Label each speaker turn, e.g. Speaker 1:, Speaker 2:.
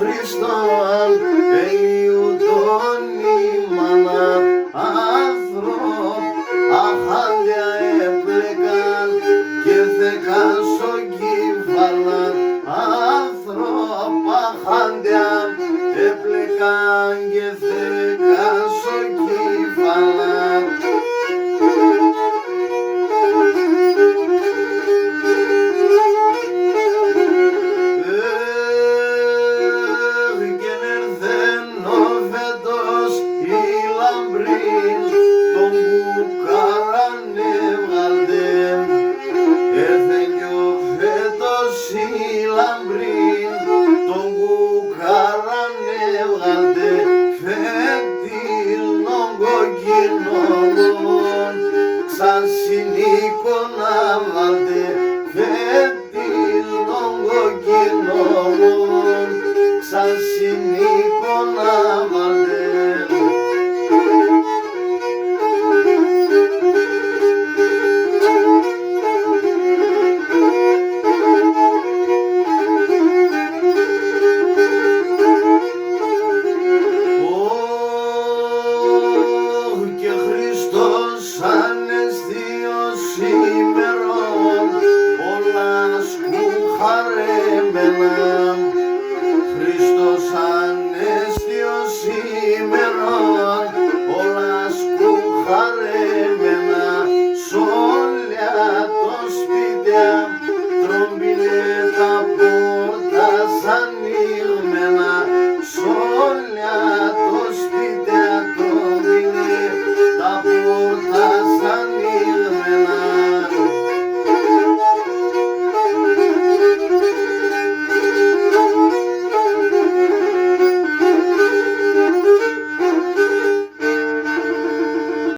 Speaker 1: Χριστόν Ελίου τον ήμανα άνθρωπο αχάντια έπλεκαν και δεκάν στο κύβαλα άνθρωπο αχάντια έπλεκαν και δεκάν στο κύβαλα. Τον κουκάραν έβγαλτε, έρθε κι ο φέτος η λαμπρίν. Τον κουκάραν έβγαλτε, φέτιλον κοκκινόν. Ξαν συνήκωνα βάλτε, φέτιλον κοκκινόν. Ξαν συνήκωνα βάλτε. Ημερών όλα σκουχαρέμενα